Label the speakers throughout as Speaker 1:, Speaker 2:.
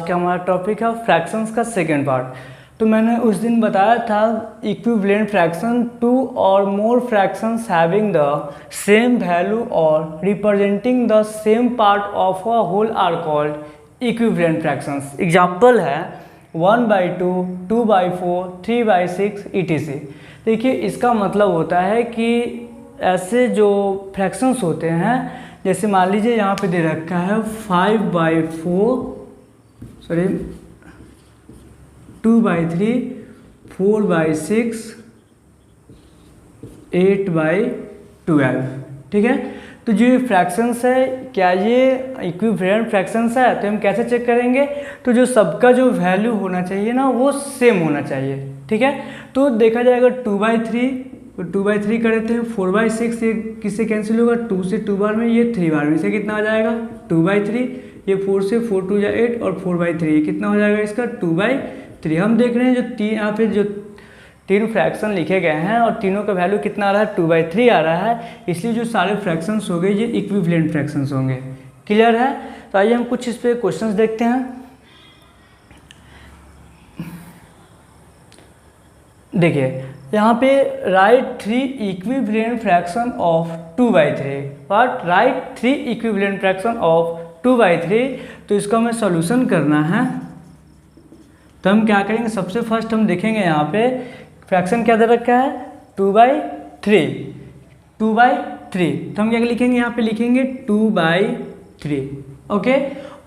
Speaker 1: आज का हमारा टॉपिक है फ्रैक्शंस का सेकेंड पार्ट। तो मैंने उस दिन बताया था equivalent fraction, two or more fractions having the same value और representing the same part of a whole are called equivalent fractions. Example है 1/2, 2/4, 3/6 etc। देखिए इसका मतलब होता है कि ऐसे जो फ्रैक्शंस होते हैं, जैसे मान लीजिए यहाँ पे दे रखा है 2/3, 4/6, 8/12, ठीक है। तो जो ये फ्रैक्शंस है, क्या ये इक्विवेलेंट फ्रैक्शंस है? तो हम कैसे चेक करेंगे? तो जो सबका जो वैल्यू होना चाहिए ना, वो सेम होना चाहिए, ठीक है। तो देखा जाएगा 2/3 कर देते हैं, 4/6 ये किससे कैंसिल होगा? 2 से 2 बार में, ये 3 बार में, इसे कितना आ जाएगा? 2/3। ये 4 से 4 2 जा 8 और 4/3 ये कितना हो जाएगा इसका? 2/3। हम देख रहे हैं जो यहाँ पे जो तीन फ्रैक्शन लिखे गए हैं और तीनों का वैल्यू कितना आ रहा है? 2/3 आ रहा है, इसलिए जो सारे फ्रैक्शंस हो गए ये इक्विवेलेंट फ्रैक्शंस होंगे। क्लियर है? तो आइए हम कुछ इस पे क्वेश्चंस देखते हैं। देखिए यहाँ पे right 3 equivalent fraction of 2/3। What? Right 3 equivalent fraction of 2/3। तो इसका हमें सॉल्यूशन करना है। तो हम क्या करेंगे? सबसे फर्स्ट हम देखेंगे यहाँ पे फ्रैक्शन क्या दे रखा है? 2/3। तो हम क्या लिखेंगे? यहाँ पे लिखेंगे 2/3, ओके।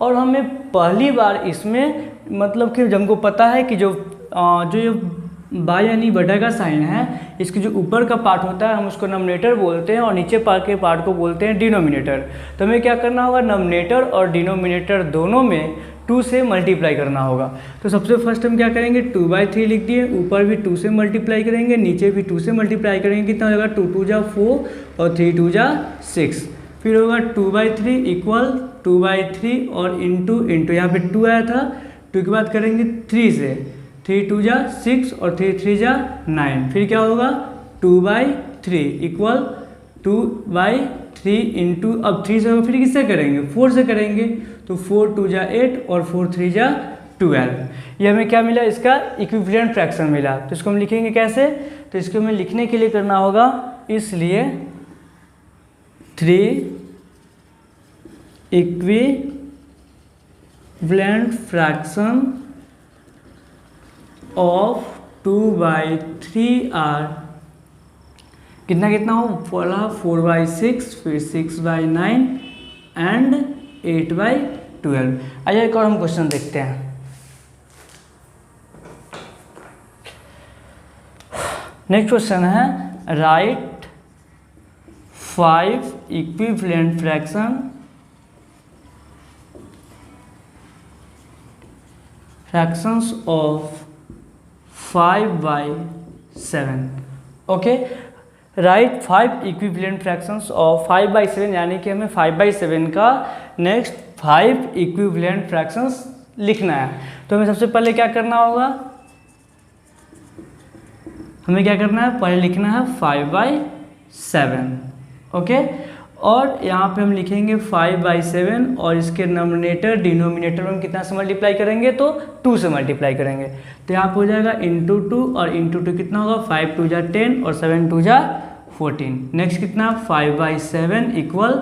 Speaker 1: और हमें पहली बार इसमें मतलब कि हमको पता है कि जो बाय यानी बटा का साइन है, इसके जो ऊपर का पार्ट होता है हम उसको नॉमिनेटर बोलते हैं और नीचे के पार्ट को बोलते हैं डिनोमिनेटर। तो हमें क्या करना होगा? नॉमिनेटर और डिनोमिनेटर दोनों में 2 से मल्टीप्लाई करना होगा। तो सबसे फर्स्ट हम क्या करेंगे? 2/3 लिख दिए, ऊपर भी 2 से मल्टीप्लाई करेंगे, नीचे भी 2 से मल्टीप्लाई करेंगे। कितना हो जाएगा? 2 2 जा 4 और 3 2 जा 6। फिर होगा 2/3 इक्वल 2/3 और इंटू यहाँ पे 2 आया था, 2 के बाद करेंगे 3 से, 3 2 जा 6 और 3 3 जा 9। फिर क्या होगा? 2/3 इक्वल 2/3 इंटू, अब 3 से फिर किससे करेंगे? 4 से करेंगे। तो 4 2 जा 8 और 4 3 जा 12। ये हमें क्या मिला? इसका इक्विवेलेंट फ्रैक्शन मिला। तो इसको हम लिखेंगे कैसे? तो इसको हमें लिखने के लिए करना होगा, इसलिए 3 इक्विवेलेंट फ्रैक्शन ऑफ 2/3 आर कितना कितना हो? 4/6, फिर 6/9 एंड 8/12। आइए एक और हम क्वेश्चन देखते हैं। नेक्स्ट क्वेश्चन है right 5 equivalent fractions of 5/7, okay. Right 5 equivalent fractions of 5/7, यानी कि हमें 5/7 का नेक्स्ट 5 इक्विवेलेंट फ्रैक्शंस लिखना है। तो हमें सबसे पहले क्या करना होगा? हमें क्या करना है? पहले लिखना है 5/7, ओके। और यहाँ पे हम लिखेंगे 5/7 और इसके नॉमिनेटर डिनोमिनेटर में हम कितना से मल्टीप्लाई करेंगे? तो 2 से मल्टीप्लाई करेंगे। तो यहाँ पे हो जाएगा इंटू 2 और इंटू 2 कितना होगा? 5 2 जा 10 और 7 2 जा 14। नेक्स्ट कितना? 5/7 इक्वल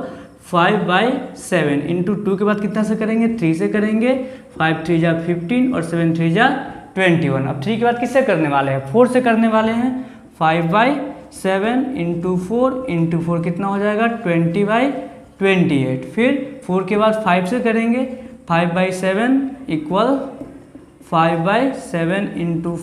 Speaker 1: 5/7 इंटू 2 के बाद कितना से करेंगे? 3 से करेंगे। 5 3 जा 15 और 7 3 जा 21। अब 3 के बाद किससे करने वाले हैं? 4 से करने वाले हैं। 5/7 इंटू 4 कितना हो जाएगा? 20/28। फिर 4 के बाद 5 से करेंगे। 5/7 इक्वल 5/7 इंटू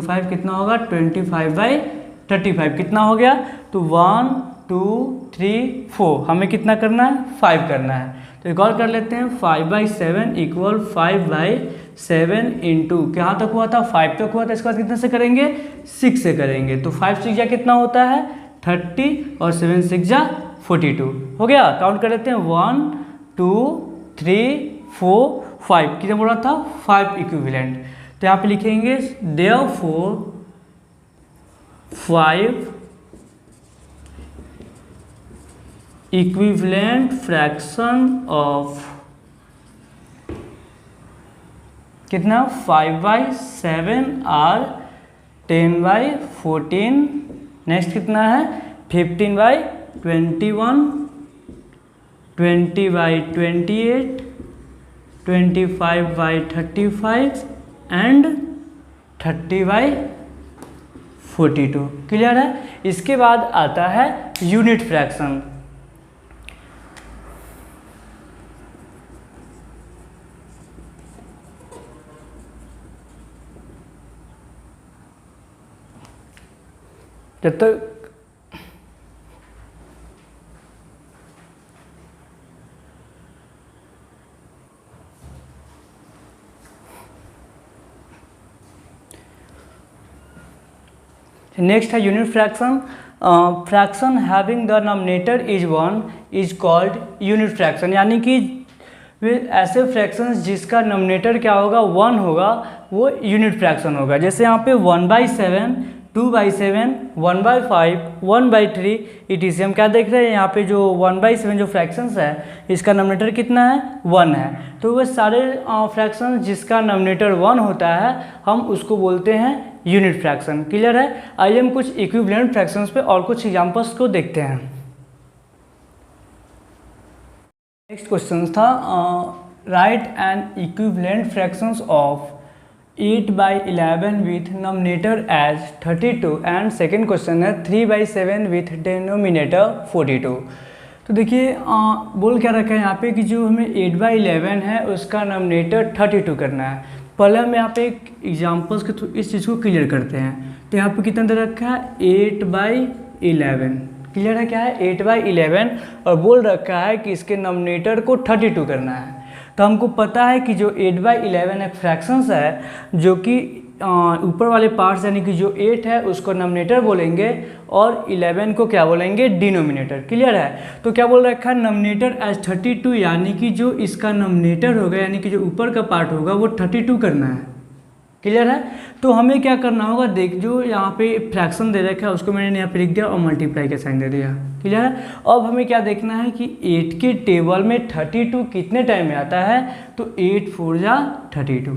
Speaker 1: 5 कितना होगा? 25/35। कितना हो गया? तो 1 2 3 4 हमें कितना करना है? 5 करना है। तो एक और कर लेते हैं। 5/7 इक्वल 5/7 इंटू कहाँ तक हुआ था? 5 तक हुआ था। इसके बाद कितने से करेंगे? 6 से करेंगे। तो 5 6 जा कितना होता है? 30 और 7 6 जा 42। हो गया? काउंट कर लेते हैं। 1 2 3 4 5 कितना बोला था? 5 इक्विवेलेंट। तो यहाँ पे लिखेंगे देयरफॉर 5 equivalent fraction of कितना 5/7 और 10/14, नेक्स्ट कितना है 15/21, 20/28, 25/35 एंड 30/42। क्लियर है। इसके बाद आता है यूनिट फ्रैक्शन। जब तक नेक्स्ट है unit fraction. Fraction having the nominator is 1 is called unit fraction, यानी कि वे ऐसे फ्रैक्शंस जिसका नॉमिनेटर क्या होगा 1 होगा वो यूनिट फ्रैक्शन होगा। जैसे यहाँ पे 1/7, 2/7, 1/5, 1/3 ETC। हम क्या देख रहे हैं यहाँ पे जो 1/7 जो फ्रैक्शंस है इसका नॉमिनेटर कितना है 1 है। तो वह सारे फ्रैक्शंस जिसका नॉमिनेटर 1 होता है हम उसको बोलते हैं यूनिट फ्रैक्शन। क्लियर है। आइए हम कुछ इक्विवेलेंट फ्रैक्शंस पे और कुछ एग्जांपल्स को देखते हैं। नेक्स्ट क्वेश्चन था write an equivalent fractions of 8/11 with nominator as 32 and second question है 3/7 विथ डिनोमिनेटर 42। तो देखिए बोल क्या रखा है यहाँ पे कि जो हमें 8/11 है उसका नॉमिनेटर 32 करना है। पहले हम यहाँ पे एक एग्जांपल्स के थ्रू इस चीज़ को क्लियर करते हैं। तो यहाँ पे कितना दे रखा है 8/11। क्लियर है क्या है 8/11 और बोल रखा है कि इसके नॉमिनेटर को 32 करना है। तो हमको पता है कि जो 8/11 एक फ्रैक्शंस है जो कि ऊपर वाले पार्ट्स यानी कि जो 8 है उसको नॉमिनेटर बोलेंगे और 11 को क्या बोलेंगे डिनोमिनेटर। क्लियर है। तो क्या बोल रखा है नॉमिनेटर एज 32, यानी कि जो इसका नॉमिनेटर होगा यानी कि जो ऊपर का पार्ट होगा वो 32 करना है। क्लियर है। तो हमें क्या करना होगा देख जो यहाँ पे फ्रैक्शन दे रखा है उसको मैंने यहाँ पे लिख दिया और मल्टीप्लाई का साइन दे दिया। क्लियर है। अब हमें क्या देखना है कि 8 के टेबल में 32 कितने टाइम में आता है तो 8 4 जा 32।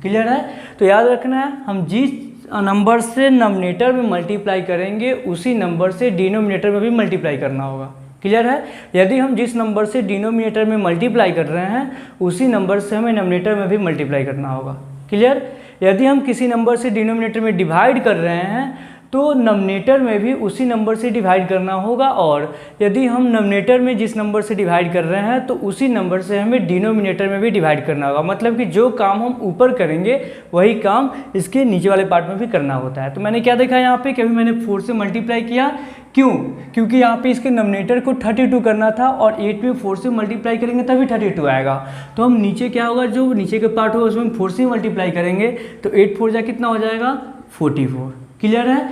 Speaker 1: क्लियर है। तो याद रखना है हम जिस नंबर से नॉमिनेटर में मल्टीप्लाई करेंगे उसी नंबर से डिनोमिनेटर में भी मल्टीप्लाई करना होगा। क्लियर है। यदि हम जिस नंबर से डिनोमिनेटर में मल्टीप्लाई कर रहे हैं उसी नंबर से हमें नॉमिनेटर में भी मल्टीप्लाई करना होगा। क्लियर। यदि हम किसी नंबर से डिनोमिनेटर में डिवाइड कर रहे हैं तो नॉमिनेटर में भी उसी नंबर से डिवाइड करना होगा, और यदि हम नॉमिनेटर में जिस नंबर से डिवाइड कर रहे हैं तो उसी नंबर से हमें डिनोमिनेटर में भी डिवाइड करना होगा। मतलब कि जो काम हम ऊपर करेंगे वही काम इसके नीचे वाले पार्ट में भी करना होता है। तो मैंने क्या देखा यहाँ पे, कभी मैंने 4 से मल्टीप्लाई किया, क्यों? क्योंकि यहाँ पे इसके नॉमिनेटर को 32 करना था और 8 में 4 से मल्टीप्लाई करेंगे तभी 32 आएगा। तो हम नीचे क्या होगा, जो नीचे के पार्ट होगा उसमें 4 से मल्टीप्लाई करेंगे तो 8 4 जा कितना हो जाएगा 44। क्लियर है।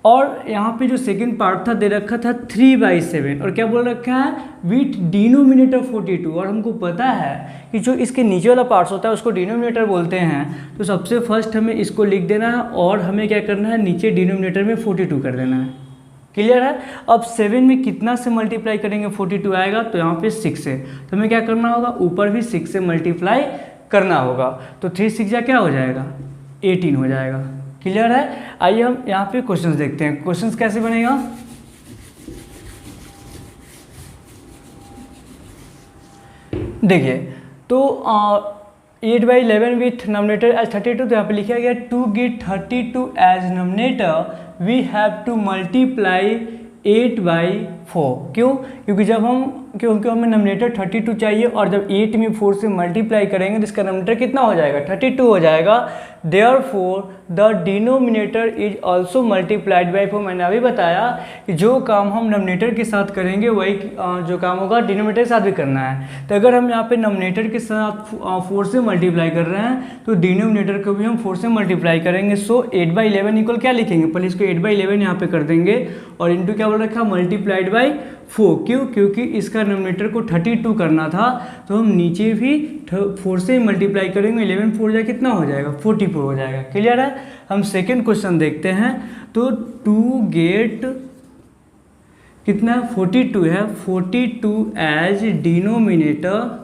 Speaker 1: और यहाँ पे जो सेकंड पार्ट था दे रखा था 3/7 और क्या बोल रखा है विथ डिनोमिनेटर 42, और हमको पता है कि जो इसके नीचे वाला पार्ट्स होता है उसको डिनोमिनेटर बोलते हैं। तो सबसे फर्स्ट हमें इसको लिख देना है और हमें क्या करना है नीचे डिनोमिनेटर में 42 कर देना है। क्लियर है। अब 7 में कितना से मल्टीप्लाई करेंगे 42 आएगा, तो यहाँ पे 6 से, तो हमें क्या करना होगा ऊपर भी 6 से मल्टीप्लाई करना होगा। तो 3 6 जा क्या हो जाएगा 18 हो जाएगा। क्लियर है। आइए हम यहाँ पे क्वेश्चंस देखते हैं। क्वेश्चंस कैसे बनेगा, देखिए तो 8/11 विथ नॉमिनेटर एज 32, तो यहाँ पे लिखा गया to get 32 as nominator we have to multiply 8/4। क्यों? क्योंकि हमें नॉमिनेटर 32 चाहिए और जब 8 में 4 से मल्टीप्लाई करेंगे तो इसका नॉमिनेटर कितना हो जाएगा 32 हो जाएगा। Therefore the denominator is also multiplied by 4। मैंने अभी बताया कि जो काम हम नॉमिनेटर के साथ करेंगे वही जो काम होगा डिनोमिनेटर के साथ भी करना है। तो अगर हम यहाँ पे नॉमिनेटर के साथ 4 से मल्टीप्लाई कर रहे हैं तो डिनोमिनेटर को भी हम 4 से मल्टीप्लाई करेंगे। सो 8/11 इक्वल क्या लिखेंगे, पहले इसको 8/11 यहाँ पे कर देंगे और इंटू क्या बोल रखा मल्टीप्लाइड बाई 4। क्यों? क्योंकि इसका नॉमिनेटर को 32 करना था तो हम नीचे भी 4 से मल्टीप्लाई करेंगे। 11 4 जा कितना हो जाएगा 44 हो जाएगा। क्लियर है। हम सेकेंड क्वेश्चन देखते हैं। तो टू गेट कितना 42 है, 42 as denominator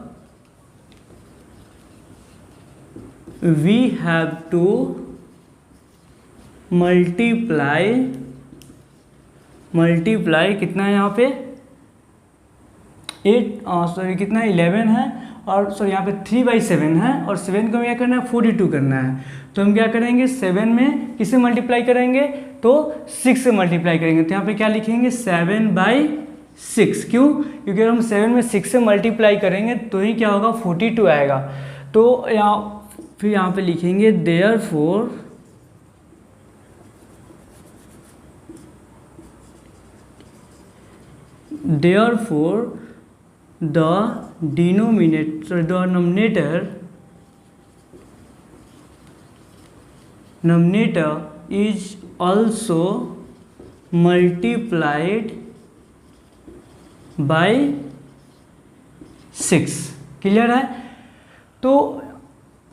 Speaker 1: we have to multiply कितना है यहाँ पे 8 कितना 11 है, और सॉरी यहाँ पे 3/7 है, और 7 को क्या करना है 42 करना है। तो हम क्या करेंगे 7 में किससे मल्टीप्लाई करेंगे, तो 6 से मल्टीप्लाई करेंगे। तो यहाँ पे क्या लिखेंगे 7/6। क्यों, क्योंकि हम 7 में 6 से मल्टीप्लाई करेंगे तो ही क्या होगा 42 आएगा। तो फिर यहाँ पे लिखेंगे therefore the denominator is also multiplied by 6। Clear है। तो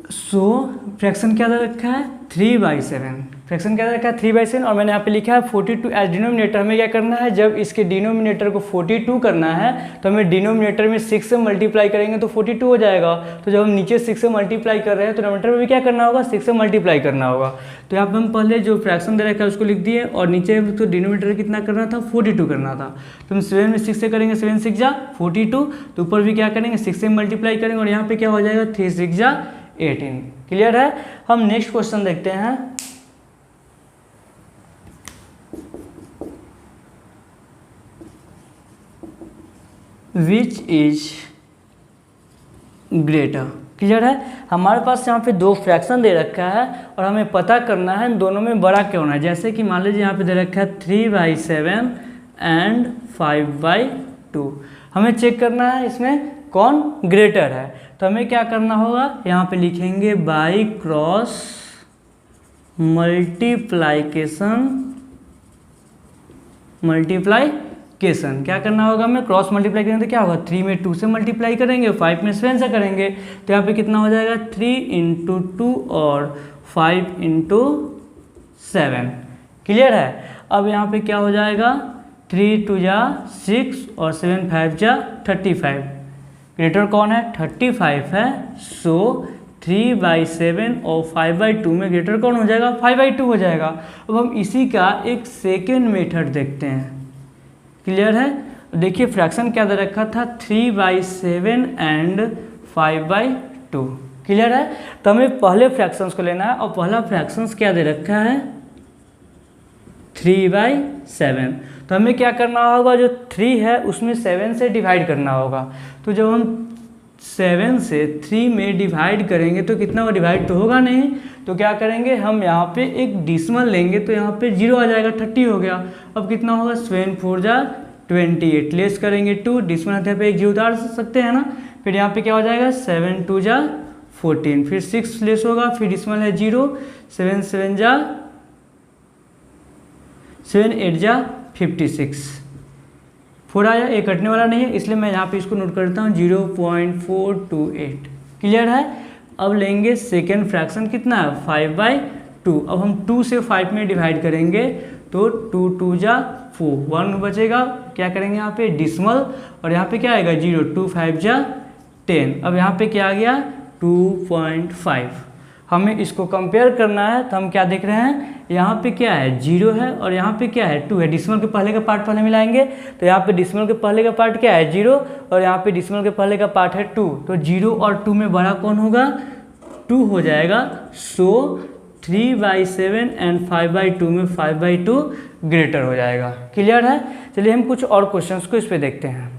Speaker 1: फ्रैक्शन क्या दे रखा है 3/7, फ्रैक्शन क्या दे रखा है 3/7, और मैंने यहाँ पे लिखा है 42 एज डिनोमिनेटर। हमें क्या करना है, जब इसके डिनोमिनेटर को 42 करना है तो हमें डिनोमिनेटर में 6 से मल्टीप्लाई करेंगे तो 42 हो जाएगा। तो जब हम नीचे 6 से मल्टीप्लाई कर रहे हैं तो डिनोमिनेटर में भी क्या करना होगा 6 से मल्टीप्लाई करना होगा। तो यहाँ पर हम पहले जो फ्रैक्शन दे रखा है उसको लिख दिए, और नीचे तो डिनोमिनेटर कितना करना था 42 करना था। तो हम 7 में 6 से करेंगे, 7 6 जा 42, तो ऊपर भी क्या करेंगे 6 से मल्टीप्लाई करेंगे, और यहाँ पे क्या हो जाएगा 3 6 जा 18। क्लियर है। हम नेक्स्ट क्वेश्चन देखते हैं। Which is greater. क्लियर है। हमारे पास यहाँ पे दो फ्रैक्शन दे रखा है और हमें पता करना है इन दोनों में बड़ा क्या होना है। जैसे कि मान लीजिए यहाँ पे दे रखा है 3/7 एंड 5/2। हमें चेक करना है इसमें कौन ग्रेटर है। तो हमें क्या करना होगा, यहाँ पे लिखेंगे बाई क्रॉस मल्टीप्लाइकेशन। क्या करना होगा, हमें क्रॉस मल्टीप्लाई करेंगे तो क्या होगा 3 में 2 से मल्टीप्लाई करेंगे, 5 में 7 से करेंगे, तो यहाँ पे कितना हो जाएगा 3 × 2 और 5 × 7। क्लियर है। अब यहाँ पे क्या हो जाएगा 3 2 जा 6 और 7 5 जा 35। ग्रेटर कौन है 35 है। सो 3/7 और 5/2 में ग्रेटर कौन हो जाएगा 5/2 हो जाएगा। अब हम इसी का एक सेकेंड मेथड देखते हैं। क्लियर है। देखिए फ्रैक्शन क्या दे रखा था 3/7 एंड 5/2। क्लियर है। तो हमें पहले फ्रैक्शंस को लेना है और पहला फ्रैक्शंस क्या दे रखा है 3/7। तो हमें क्या करना होगा, जो 3 है उसमें 7 से डिवाइड करना होगा। तो जब हम 7 से 3 में डिवाइड करेंगे तो कितना वो डिवाइड तो होगा नहीं, तो क्या करेंगे हम यहाँ पे एक डिसमल लेंगे तो यहाँ पे 0 आ जाएगा, 30 हो गया। अब कितना होगा 7 4 जा 28, लेस करेंगे 2, डिसमल यहाँ पे एक 0 उतार सकते हैं ना। फिर यहाँ पे क्या हो जाएगा 7 2 जा 14, फिर 6 लेस होगा, फिर डिसमल है 0, 7 7 जा 7 8 जा 56, 4 आया, एक कटने वाला नहीं है इसलिए मैं यहाँ पे इसको नोट करता हूँ 0.428। क्लियर है। अब लेंगे सेकेंड फ्रैक्शन कितना है 5/2। अब हम 2 से 5 में डिवाइड करेंगे तो 2 2 जा 4, 1 बचेगा, क्या करेंगे यहाँ पे डिसमल, और यहाँ पे क्या आएगा 0, 2 5 जा 10। अब यहाँ पे क्या आ गया 2.5। हमें इसको कंपेयर करना है तो हम क्या देख रहे हैं, यहाँ पे क्या है 0 है और यहाँ पे क्या है 2 है। डिसमल के पहले का पार्ट पहले मिलाएंगे तो यहाँ पे डिसमल के पहले का पार्ट क्या है 0 और यहाँ पे डिसमल के पहले का पार्ट है 2। तो 0 और 2 में बड़ा कौन होगा 2 हो जाएगा। सो 3/7 एंड 5/2 में 5/2 ग्रेटर हो जाएगा। क्लियर है। चलिए हम कुछ और क्वेश्चंस को इस पे देखते हैं।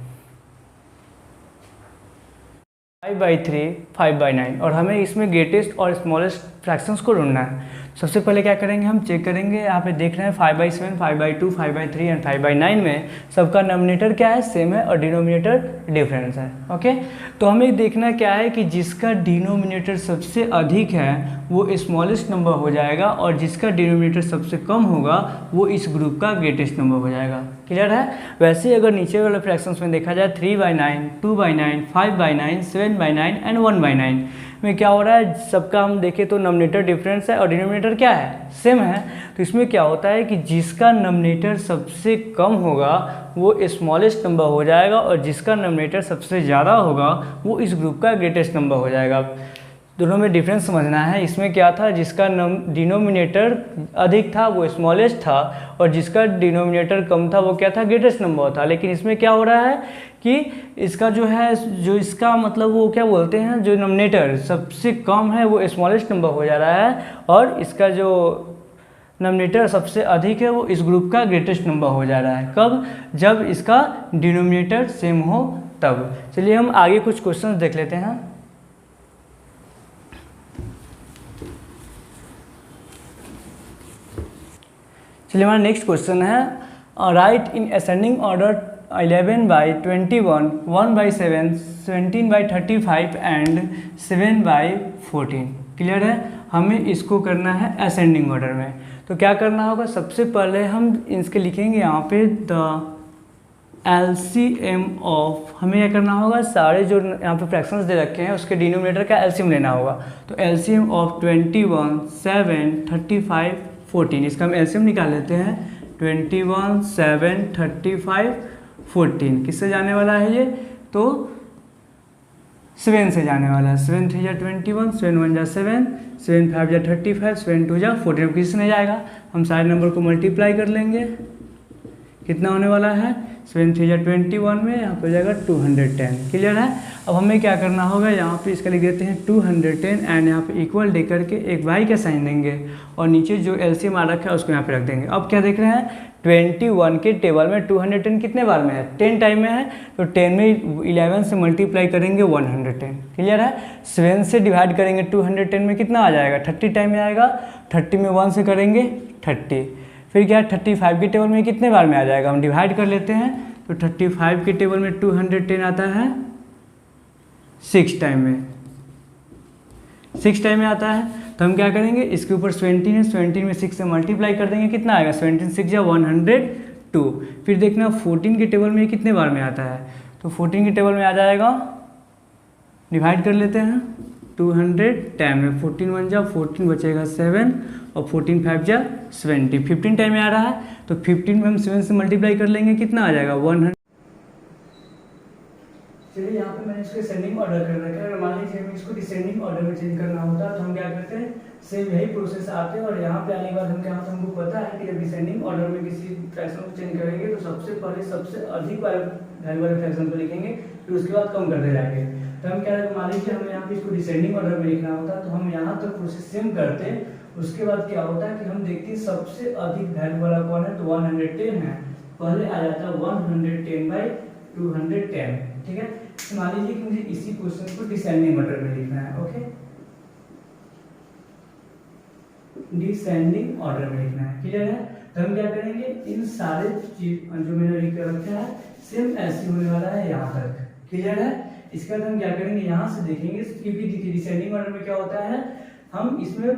Speaker 1: 5/3 5/9 और हमें इसमें ग्रेटेस्ट और स्मॉलेस्ट फ्रैक्शंस को ढूंढना है। सबसे पहले क्या करेंगे, हम चेक करेंगे, यहाँ पे देख रहे हैं 5/7 5/2 5/3 एंड 5/9 में सबका नोमिनेटर क्या है सेम है और डिनोमिनेटर डिफरेंस है। ओके, तो हमें देखना क्या है कि जिसका डिनोमिनेटर सबसे अधिक है वो स्मॉलेस्ट नंबर हो जाएगा और जिसका डिनोमिनेटर सबसे कम होगा वो इस ग्रुप का ग्रेटेस्ट नंबर हो जाएगा। क्लियर है। वैसे ही अगर नीचे वाले फ्रैक्शंस में देखा जाए 3/9 2/9 5/9 7/9 एंड 1/9 में क्या हो रहा है, सबका हम देखें तो नोमिनेटर डिफरेंस है और डिनोमिनेटर क्या है सेम है। तो इसमें क्या होता है कि जिसका नोमिनेटर सबसे कम होगा वो स्मॉलेस्ट नंबर हो जाएगा और जिसका नोमिनेटर सबसे ज़्यादा होगा वो इस ग्रुप का ग्रेटेस्ट नंबर हो जाएगा। दोनों में डिफरेंस समझना है। इसमें क्या था, जिसका डिनोमिनेटर अधिक था वो स्मॉलेस्ट था, और जिसका डिनोमिनेटर कम था वो क्या था, ग्रेटेस्ट नंबर था। लेकिन इसमें क्या हो रहा है कि इसका जो है, जो इसका मतलब वो क्या बोलते हैं, जो डिनोमिनेटर सबसे कम है वो स्मॉलेस्ट नंबर हो जा रहा है, और इसका जो डिनोमिनेटर सबसे अधिक है वो इस ग्रुप का ग्रेटेस्ट नंबर हो जा रहा है। कब, जब इसका डिनोमिनेटर सेम हो तब। चलिए हम आगे कुछ क्वेश्चंस देख लेते हैं। चलिए हमारा नेक्स्ट क्वेश्चन है, right in ascending order 11/21, 1/7, 17/35 and 7/14। Clear है, हमें इसको करना है असेंडिंग ऑर्डर में। तो क्या करना होगा, सबसे पहले हम इसके लिखेंगे यहाँ पे द LCM ऑफ, हमें क्या करना होगा, सारे जो यहाँ पे फ्रैक्शंस दे रखे हैं उसके डिनोमिनेटर का LCM लेना होगा। तो LCM ऑफ 21, 7, 35, 14, इसका हम LCM निकाल लेते हैं। 21, 7, 35, 14 किससे जाने वाला है ये, तो 7 से जाने वाला है। 7 3 जा 21, 7 1 जा 7, 7 5 जा 35, 7 2 जा 14। अब किससे नहीं जाएगा, हम सारे नंबर को मल्टीप्लाई कर लेंगे। कितना होने वाला है, 7 3 जा 21 में यहाँ पर हो जाएगा 210। क्लियर है। अब हमें क्या करना होगा, यहाँ पे इसका लिख देते हैं 210 एंड यहाँ पे इक्वल दे करके एक y का साइन देंगे, और नीचे जो LCM आ रखा है उसको यहाँ पे रख देंगे। अब क्या देख रहे हैं, 21 के टेबल में 210 कितने बार में है, 10 टाइम में है। तो 10 में 11 से मल्टीप्लाई करेंगे 110। क्लियर है। 7 से डिवाइड करेंगे 210 में कितना आ जाएगा, 30 टाइम में आएगा। 30 में 1 से करेंगे 30, फिर क्या 35 के टेबल में कितने बार में आ जाएगा, हम डिवाइड कर लेते हैं। तो 35 के टेबल में 210 आता है 6 टाइम में, 6 टाइम में आता है। तो हम क्या करेंगे, इसके ऊपर 17 है, 17 में 6 से मल्टीप्लाई कर देंगे, कितना आएगा, 17 6 जा 102। फिर देखना 14 के टेबल में कितने बार में आता है, तो 14 के टेबल में आ जाएगा, डिवाइड कर लेते हैं 210 में, 14 1 जा 14 बचेगा 7, और 14 5 जा 20, 15 टाइम में आ रहा है। तो 15 में हम 7 से मल्टीप्लाई कर लेंगे, कितना आ जाएगा 100। चलिए यहाँ पे मैंने इसको असेंडिंग ऑर्डर कर रखा है। अगर मान लीजिए हमें इसको डिसेंडिंग ऑर्डर में चेंज करना होता है तो हम क्या करते हैं, सेम यही प्रोसेस आते हैं। और यहाँ पे आने के बाद हम क्या होता है, हमको पता है कि जब डिसेंडिंग ऑर्डर में किसी फ्रैक्शन को चेंज करेंगे तो सबसे पहले सबसे अधिक वैल्यू वाले फ्रैक्शन को लिखेंगे, फिर उसके बाद कम करते जाएंगे। तो हम क्या करें, मान लीजिए हमें यहाँ पे इसको डिसेंडिंग ऑर्डर में लिखना होता है तो हम यहाँ तक प्रोसेस सेम करते हैं। उसके बाद क्या होता है कि हम देखते हैं सबसे अधिक वैल्यू वाला कौन है, तो 110 है। पहले आ जाता है 110/210। ठीक है। मान लीजिए कि मुझे इसी क्वेश्चन को डिसेंडिंग ऑर्डर में लिखना है। ओके, डिसेंडिंग ऑर्डर में लिखना है। क्लियर है। तो हम क्या करेंगे, इन सारे चीज जो मैंने लिख कर रखा है सेम ऐसे होने वाला है यहाँ तक। क्लियर है। इसके बाद हम क्या करेंगे, यहाँ से देखेंगे कि भी देखिए डिसेंडिंग ऑर्डर में क्या होता है, हम इसमें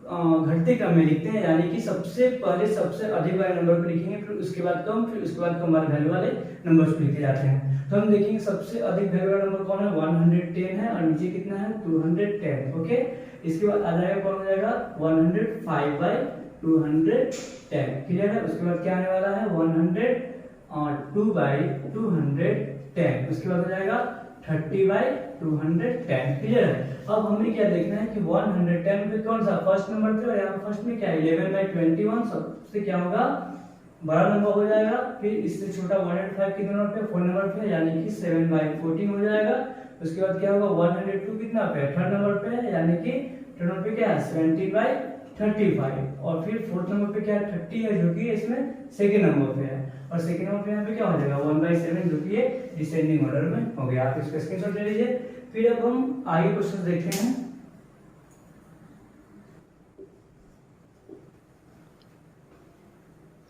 Speaker 1: घटते क्रम में लिखते हैं, यानी कि सबसे पहले सबसे अधिक वाले नंबर को लिखेंगे, फिर उसके बाद कम, फिर उसके बाद कम वाले वैल्यू वाले नंबर्स को लिखे जाते हैं। तो हम देखेंगे सबसे अधिक वैल्यू वाला नंबर कौन है, 110 है, और नीचे कितना है 210। ओके, इसके बाद आ जाएगा कौन हो जाएगा 105/210। क्लियर है। उसके बाद क्या आने वाला है 102/210। उसके बाद हो जाएगा 30/210। क्लियर है। अब हमें क्या देखना है कि 110 पे कौन सा फर्स्ट नंबर पे, और यहाँ पे फर्स्ट में क्या है 11/21, सबसे क्या होगा बड़ा नंबर हो जाएगा। फिर इससे छोटा 105 कितने नंबर पे, 4 नंबर पे, यानी कि 7/14 हो जाएगा। उसके बाद क्या होगा 102 कितना पे, थर्ड नंबर पे, यानी कि थर्ड नंबर पे क्या है 17/35, और फिर फोर्थ नंबर पे क्या है 30 है, जो कि इसमें सेकंड नंबर पे है, और सेकंड नंबर पे यहाँ पे क्या हो जाएगा 1/7, जो कि ये डिसेंडिंग ऑर्डर में हो गया। आप इसका स्क्रीनशॉट ले लीजिए। फिर अब हम आगे क्वेश्चन देखते हैं।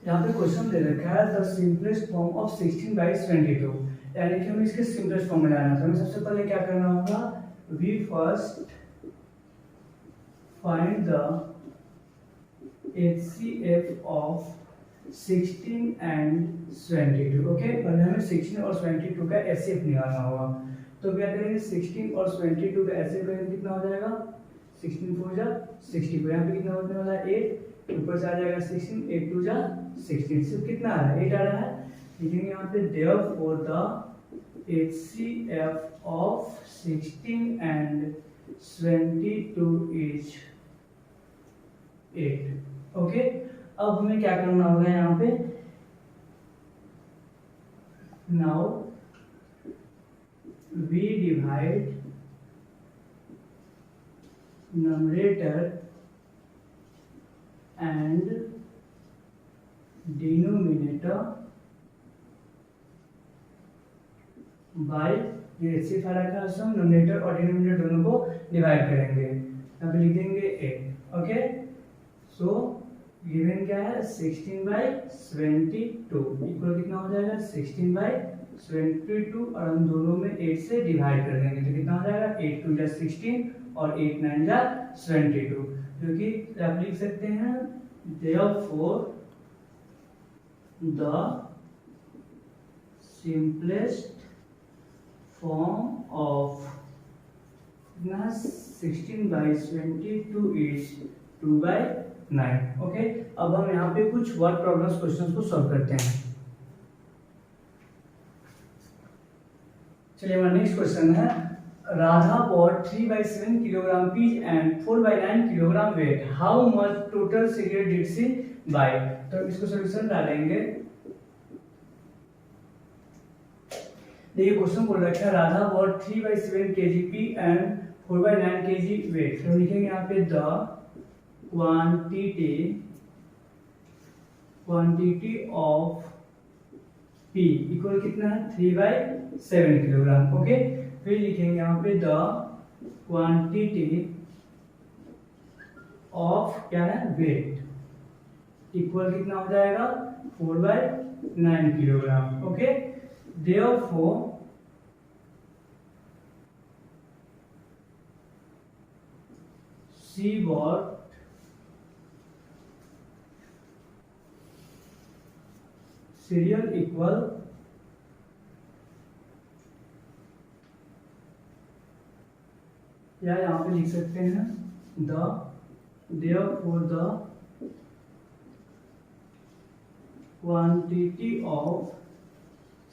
Speaker 1: यहाँ पे क्वेश्चन दे रखा है द सिंपलेस्ट फॉर्म ऑफ 16/22, यानी कि हमें इसके सिंपलेस्ट फॉर्म में लाना है। तो हमें सबसे पहले क्या करना होगा, we first find the HCF of 16 and 22। Okay, पहले हमें 16 और 22 का HCF निकालना होगा। तो क्या करेंगे 16 और 22 का HCF करेंगे, कितना हो जाएगा 16 4 जा 60, यहाँ पे कितना होने वाला है 8, ऊपर से आ जाएगा 16, 8 2 जा 16, सिर्फ कितना आ रहा है 8 आ रहा है। लिखेंगे यहाँ पे therefore the HCF of 16 and 22 इज 8। ओके, अब हमें क्या करना होगा यहाँ पे, now we divide numerator and denominator by ये रेसिप्रोकल रखा है, हम नोमिनेटर और डिनोमिनेटर दोनों को डिवाइड करेंगे। अब लिखेंगे 8। ओके, सो गिवन क्या है 16/72 इक्वल कितना हो जाएगा 16/72 और हम दोनों में 8 से डिवाइड कर देंगे तो कितना हो जाएगा 8 2 16 और 8 9 72, जो कि आप लिख सकते हैं therefore the simplest form of 16/72 is 2/9। Okay, अब हम यहाँ पे कुछ वर्ड प्रॉब्लम्स क्वेश्चंस को सॉल्व करते हैं। चलिए हमारा नेक्स्ट क्वेश्चन है, Radha bought 3/7 kilogram peach and 4/9 kilogram weight. How much total cigarette did she buy? तो इसको सॉल्यूशन डालेंगे। देखिए क्वेश्चन बोल रखा है Radha bought 3/7 kg peach and 4/9 kg weight। तो लिखेंगे यहाँ पे the quantity of P equal कितना है 3/7 किलोग्राम। ओके, फिर लिखेंगे यहाँ पे द क्वांटिटी ऑफ क्या है वेट इक्वल कितना हो जाएगा 4/9 kilogram. Okay, therefore she bought serial equal या यहाँ पे लिख सकते हैं therefore the quantity of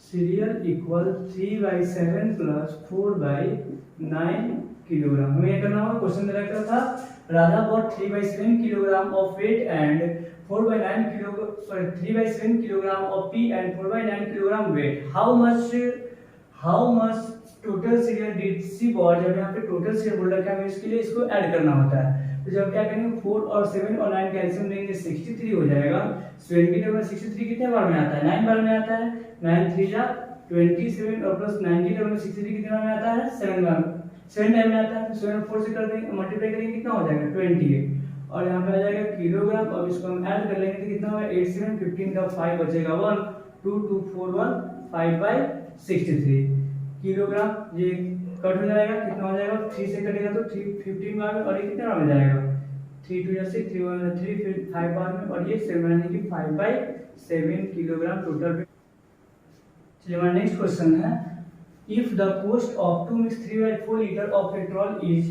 Speaker 1: cereal equal 3/7 plus 4/9 kilogram. हमें ये करना होगा, क्वेश्चन दे रखा था Radha bought 3/7 kilogram of wheat and 3/7 kilogram of pea and 4/9 kilogram wheat. How much total cereal did she bought. जब यहाँ पे टोटल सीरियल बोल रखा है हमें इसके लिए इसको ऐड करना होता है, तो जब क्या करेंगे 4 और 7 और 9 का एलसीएम लेंगे 63 हो जाएगा। 63 कितने बार में आता है 9 बार में आता है। 9 3 जा 27 और प्लस 9 की जगह 63 कितने बार में आता है 7 बार 7 टाइम में आता है। 7 4 से कर देंगे मल्टीप्लाई करेंगे कितना हो जाएगा 28 और यहाँ पे आ जाएगा किलोग्राम। अब इसको हम ऐड कर लेंगे तो कितना होगा 8 7 15 का 5 बचेगा 1 2 2 4 1 5/63 किलोग्राम। ये कट हो जाएगा कितना हो जाएगा 3 से कटेगा तो 3 15 बार में और ये कितना बार में जाएगा 3 2 6 3 1 3 फिर 5 बार में और ये 7 यानी कि 5/7 किलोग्राम टोटल। चलिए हमारा नेक्स्ट क्वेश्चन है, if the cost of 2 mix 3/4 litre of petrol is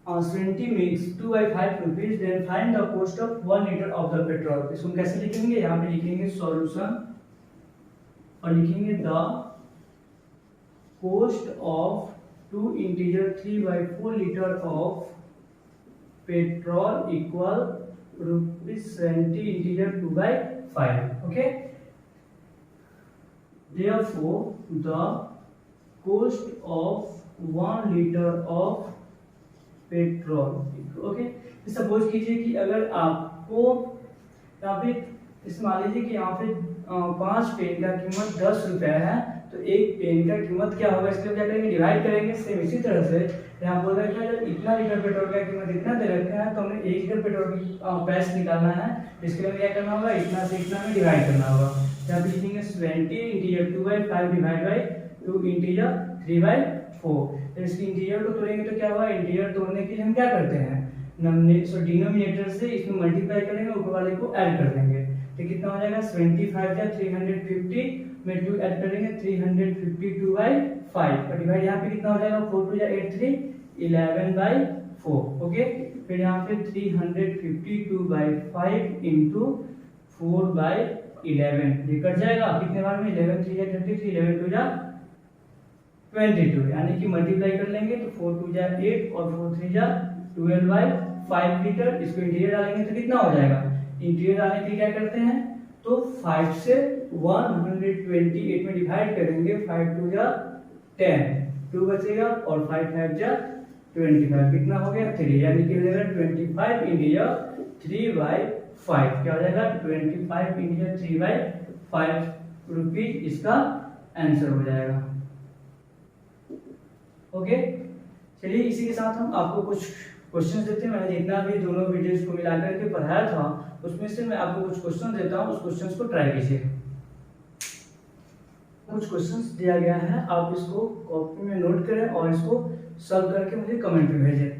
Speaker 1: 20 mix 2/5 rupees, then find the cost of 1 litre of the petrol. इसको कैसे लिखेंगे, यहाँ पे लिखेंगे सॉल्यूशन और लिखेंगे the cost of 2 integer 3/4 liter of petrol equal ₹70 integer 2/5। okay, therefore the cost of 1 liter of petrol. Okay, suppose कीजिए कि अगर आपको यहाँ पे मान लीजिए कि यहाँ पे 5 पेन का कीमत 10 रुपया है, तो एक पेन का कीमत क्या होगा, इसके क्या करेंगे डिवाइड करेंगे। सेम इसी तरह से यहाँ बोल रखा है जब इतना लीटर पेट्रोल का कीमत इतना दे रखा है तो हमें 1 लीटर पेट्रोल की प्राइस निकालना है। इसके लिए क्या करना होगा, इतना से इतना में डिवाइड करना होगा। यहाँ पे लिखेंगे 20 इंटीजर 2/5 डिवाइड बाई 2 इंटीजर 3/4। इसके इंटीजर को तोड़ेंगे तो क्या होगा, इंटीजर तोड़ने के लिए हम क्या करते हैं डिनोमिनेटर से इसमें मल्टीप्लाई करेंगे, ऊपर वाले को ऐड कर देंगे तो कितना हो जाएगा 75 या 350 में 2 ऐड करेंगे 352/5 और डिवाइड यहाँ पे कितना हो जाएगा 4 2 8 3 11/4। ओके, फिर यहाँ पे 352/5 इंटू 4/11 ये कट जाएगा कितने बार में 11 3 33 11 2 जा 22, यानी कि मल्टीप्लाई कर लेंगे तो 4 2 जा 8 और 4 3 जा 12/5 लीटर। इसको इंटीरियर डालेंगे तो कितना हो जाएगा, इंटीरियर डालने के लिए क्या करते हैं, तो 5 से 128 में डिवाइड करेंगे, 5 2 जा 10, 2 बचेगा और 5 5 जा 25, कितना हो गया 3, यानी कि हो जाएगा 25 इंटू 3/5, क्या हो जाएगा 25 इंटू 3/5 रुपीज, इसका आंसर हो जाएगा। ओके, चलिए इसी के साथ हम आपको कुछ क्वेश्चंस देते हैं। मैंने जितना भी दोनों वीडियोस को मिलाकर के पढ़ाया था उसमें से मैं आपको कुछ क्वेश्चन देता हूँ, उस क्वेश्चंस को ट्राई कीजिए। कुछ क्वेश्चंस दिया गया है, आप इसको कॉपी में नोट करें और इसको सॉल्व करके मुझे कमेंट में भेजें।